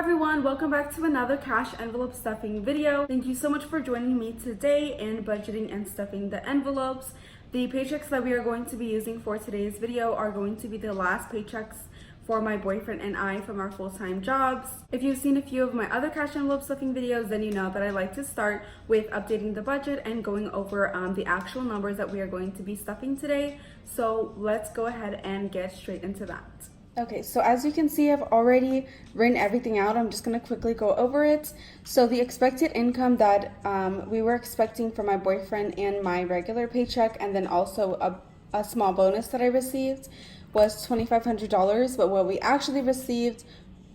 everyone, welcome back to another cash envelope stuffing video. Thank you so much for joining me today in budgeting and stuffing the envelopes. The paychecks that we are going to be using for today's video are going to be the last paychecks for my boyfriend and I from our full-time jobs. If you've seen a few of my other cash envelope stuffing videos, then you know that I like to start with updating the budget and going over the actual numbers that we are going to be stuffing today. So let's go ahead and get straight into that. Okay, so as you can see, I've already written everything out. I'm just going to quickly go over it. So the expected income that we were expecting for my boyfriend and my regular paycheck, and then also a small bonus that I received, was $2,500, but what we actually received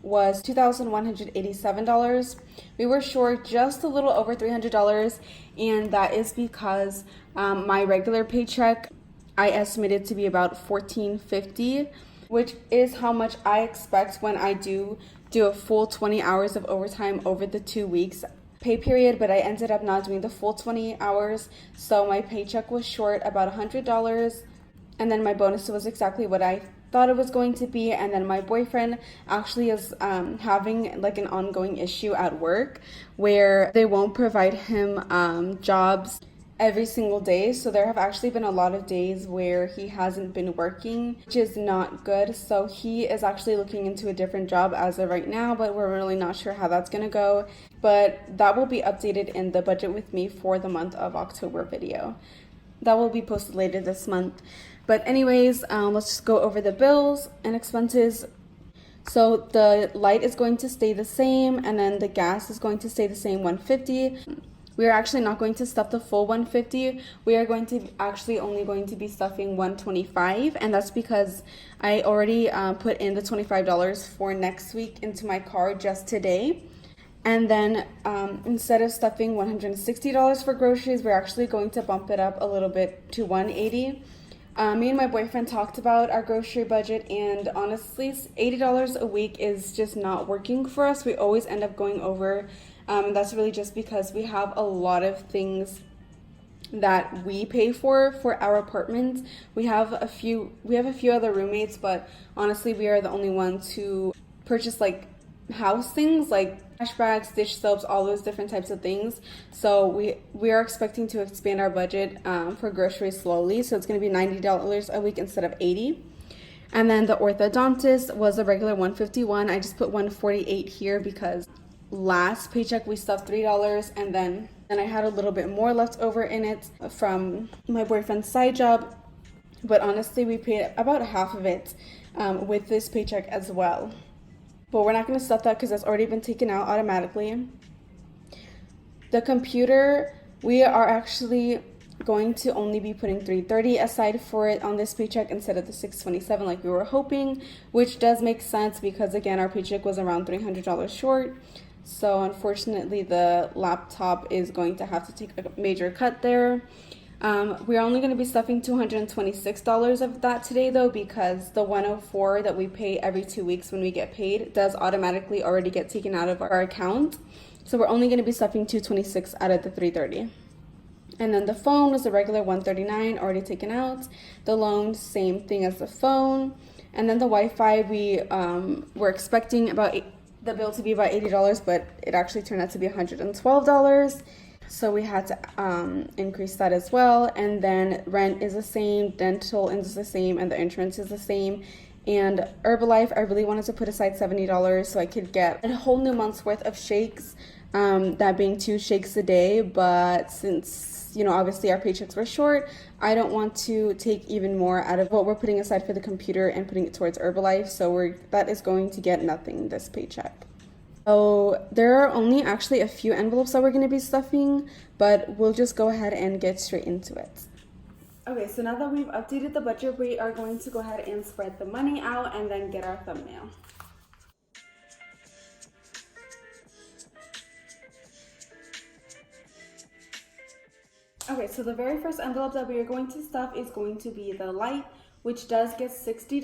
was $2,187. We were short just a little over $300, and that is because my regular paycheck I estimated to be about $1,450, which is how much I expect when I do a full 20 hours of overtime over the 2 weeks pay period, but I ended up not doing the full 20 hours, so my paycheck was short about $100, and then my bonus was exactly what I thought it was going to be. And then my boyfriend actually is having like an ongoing issue at work where they won't provide him jobs every single day. So there have actually been a lot of days where he hasn't been working, which is not good. So he is actually looking into a different job as of right now, but we're really not sure how that's gonna go. But that will be updated in the budget with me for the month of October video. That will be posted later this month. But anyways, let's just go over the bills and expenses. So the light is going to stay the same, and then the gas is going to stay the same, $150. We are actually not going to stuff the full $150. We are going to only going to be stuffing $125, and that's because I already put in the $25 for next week into my card just today. And then instead of stuffing $160 for groceries, we're actually going to bump it up a little bit to $180. Me and my boyfriend talked about our grocery budget, and honestly, $80 a week is just not working for us. We always end up going over. That's really just because we have a lot of things that we pay for our apartment. We have a few other roommates, but honestly, we are the only ones who purchase like house things like trash bags, dish soaps, all those different types of things. So we are expecting to expand our budget for groceries slowly. So it's going to be $90 a week instead of $80. And then the orthodontist was a regular $151. I just put $148 here because last paycheck we stuffed $3, and then I had a little bit more left over in it from my boyfriend's side job. But honestly, we paid about half of it with this paycheck as well. But we're not going to stuff that because that's already been taken out automatically. The computer, we are actually going to only be putting $330 aside for it on this paycheck instead of the $627 like we were hoping, which does make sense because again, our paycheck was around $300 short. So unfortunately, the laptop is going to have to take a major cut there. We're only going to be stuffing $226 of that today though, because the $104 that we pay every 2 weeks when we get paid does automatically already get taken out of our account. So we're only going to be stuffing $226 out of the $330. And then the phone was a regular $139 already taken out. The loan, same thing as the phone. And then the Wi-Fi, we were expecting the bill to be about $80, but it actually turned out to be $112. So we had to increase that as well. And then rent is the same, dental is the same, and the insurance is the same. And Herbalife, I really wanted to put aside $70 so I could get a whole new month's worth of shakes, that being 2 shakes a day. But since, obviously our paychecks were short, I don't want to take even more out of what we're putting aside for the computer and putting it towards Herbalife. So that is going to get nothing this paycheck. So there are only actually a few envelopes that we're going to be stuffing, but we'll just go ahead and get straight into it. Okay, so now that we've updated the budget, we are going to go ahead and spread the money out and then get our thumbnail. Okay, so the very first envelope that we are going to stuff is going to be the light, which does get $60.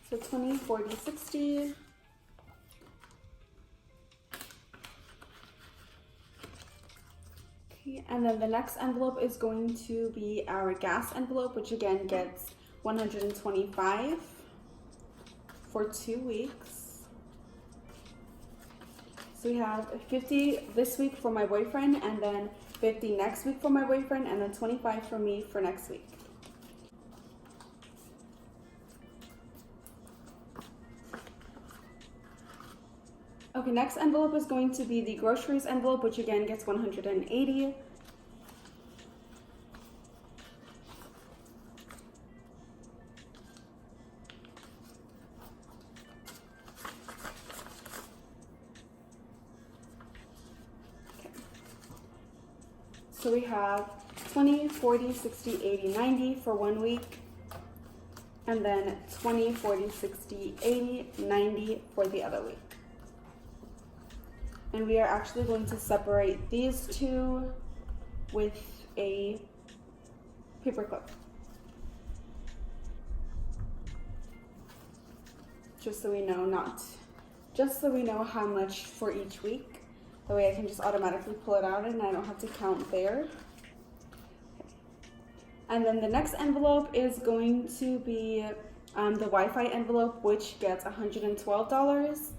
So 20, 40, 60. Okay, And then the next envelope is going to be our gas envelope, which again gets $125 for 2 weeks. So we have 50 this week for my boyfriend, and then 50 next week for my boyfriend, and then 25 for me for next week. Okay, next envelope is going to be the groceries envelope, which again gets 180. So we have 20, 40, 60, 80, 90 for 1 week, and then 20, 40, 60, 80, 90 for the other week. And we are actually going to separate these two with a paper clip, just so we know how much for each week. That way I can just automatically pull it out and I don't have to count there. And then the next envelope is going to be the Wi-Fi envelope, which gets $112.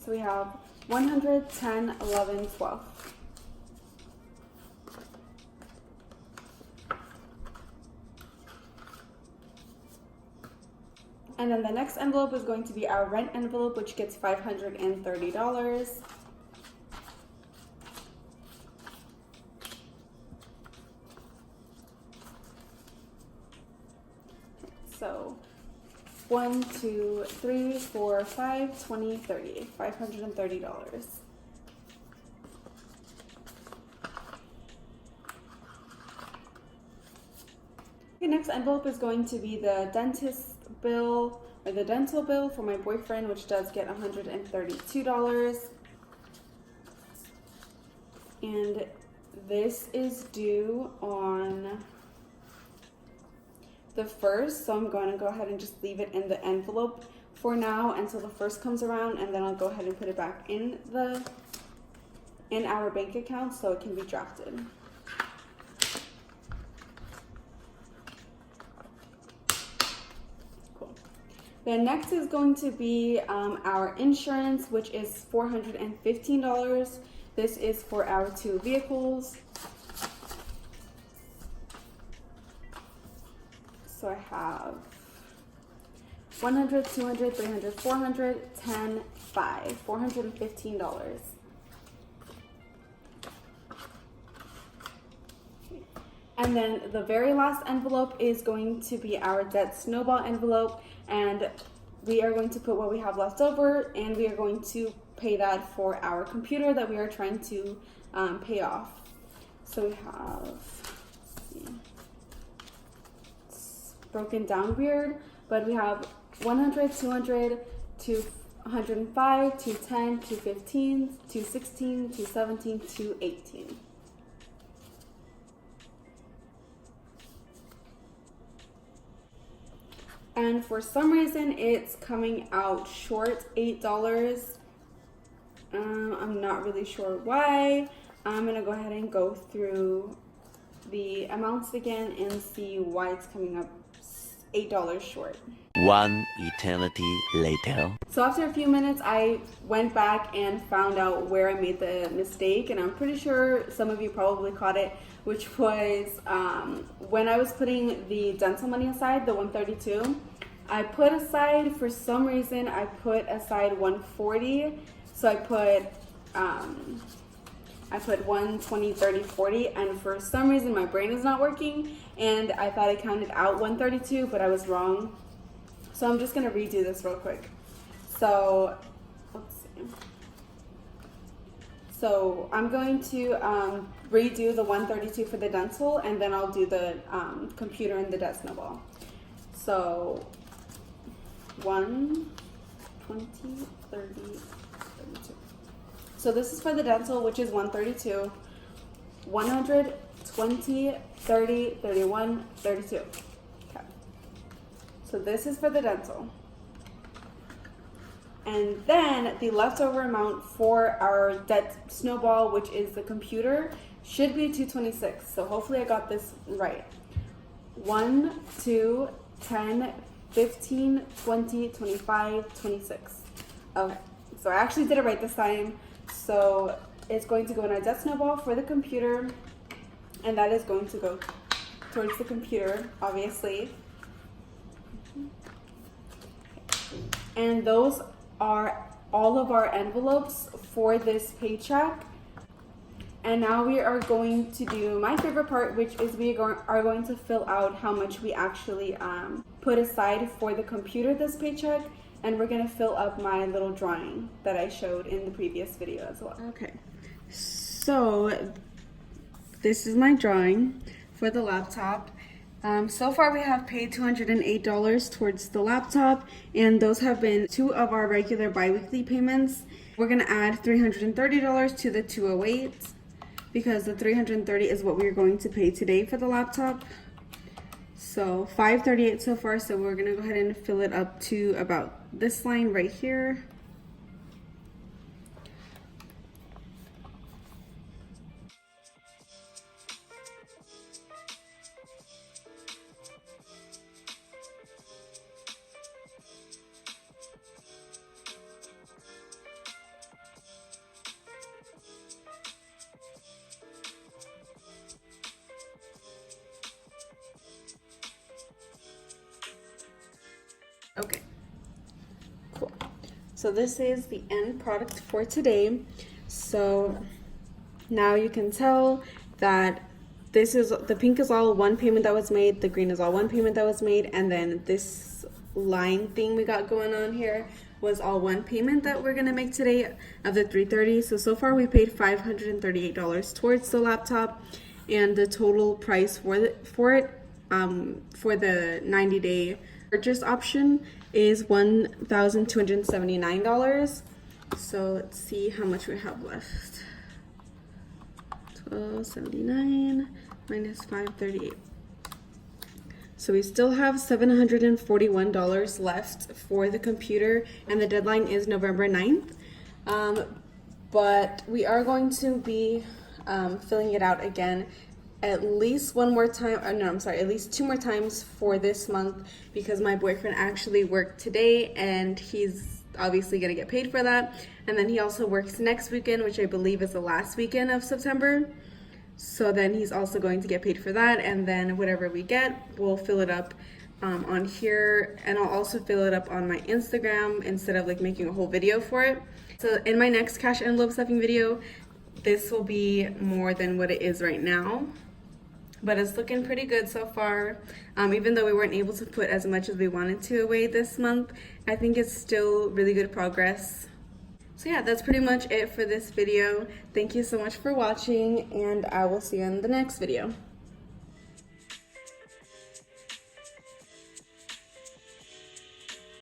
So we have 100, 10, 11, 12. And then the next envelope is going to be our rent envelope, which gets $530. So 1, 2, 3, 4, 5, 20, 30, $530. Okay, next envelope is going to be the dentist bill, or the dental bill for my boyfriend, which does get $132. And this is due on the 1st, so I'm going to go ahead and just leave it in the envelope for now until the 1st comes around, and then I'll go ahead and put it back in our bank account so it can be drafted. Then next is going to be our insurance, which is $415. This is for our 2 vehicles. So I have 100, 200, 300, 400, 10, 5, $415. And then the very last envelope is going to be our debt snowball envelope, and we are going to put what we have left over, and we are going to pay that for our computer that we are trying to pay off. So we have, let's see, it's broken down weird, but we have 100, 200, 205, 210, 215, 216, 217, 218. And for some reason, it's coming out short $8. I'm not really sure why. I'm gonna go ahead and go through the amounts again and see why it's coming up $8 short. One eternity later. So after a few minutes, I went back and found out where I made the mistake, and I'm pretty sure some of you probably caught it, which was when I was putting the dental money aside, the $132, I put aside, for some reason, I put aside $140. So I put 120, 30, 40, and for some reason my brain is not working, and I thought I counted out $132, but I was wrong. So I'm just gonna redo this real quick. So let's see. So I'm going to redo the $132 for the dental, and then I'll do the computer and the debt snowball. So 1, 20, 30, 32. So this is for the dental, which is $132, 100, 20, 30, 31, 32. Okay. So this is for the dental. And then the leftover amount for our debt snowball, which is the computer, should be $226. So hopefully I got this right. 1, 2, 10, 15, 20, 25, 26. Okay, so I actually did it right this time. So it's going to go in our debt snowball for the computer, and that is going to go towards the computer, obviously. And those are all of our envelopes for this paycheck. And now we are going to do my favorite part, which is we are going to fill out how much we actually put aside for the computer this paycheck. And we're going to fill up my little drawing that I showed in the previous video as well. Okay, so this is my drawing for the laptop. So far we have paid $208 towards the laptop, and those have been 2 of our regular bi-weekly payments. We're going to add $330 to the $208 because the $330 is what we're going to pay today for the laptop. So $538 so far, so we're going to go ahead and fill it up to about this line right here. Okay, cool. So this is the end product for today. So now you can tell that this is, the pink is all one payment that was made, the green is all one payment that was made, and then this line thing we got going on here was all one payment that we're gonna make today of the $330. So far we paid $538 towards the laptop, and the total price for it for the 90-day purchase option is $1,279. So let's see how much we have left. 1279 minus 538. So we still have $741 left for the computer, and the deadline is November 9th. But we are going to be filling it out again at least one more time, at least 2 more times for this month, because my boyfriend actually worked today and he's obviously gonna get paid for that. And then he also works next weekend, which I believe is the last weekend of September. So then he's also going to get paid for that, and then whatever we get, we'll fill it up on here, and I'll also fill it up on my Instagram instead of like making a whole video for it. So in my next cash envelope stuffing video, this will be more than what it is right now. But it's looking pretty good so far. Even though we weren't able to put as much as we wanted to away this month, I think it's still really good progress. So yeah, that's pretty much it for this video. Thank you so much for watching, and I will see you in the next video.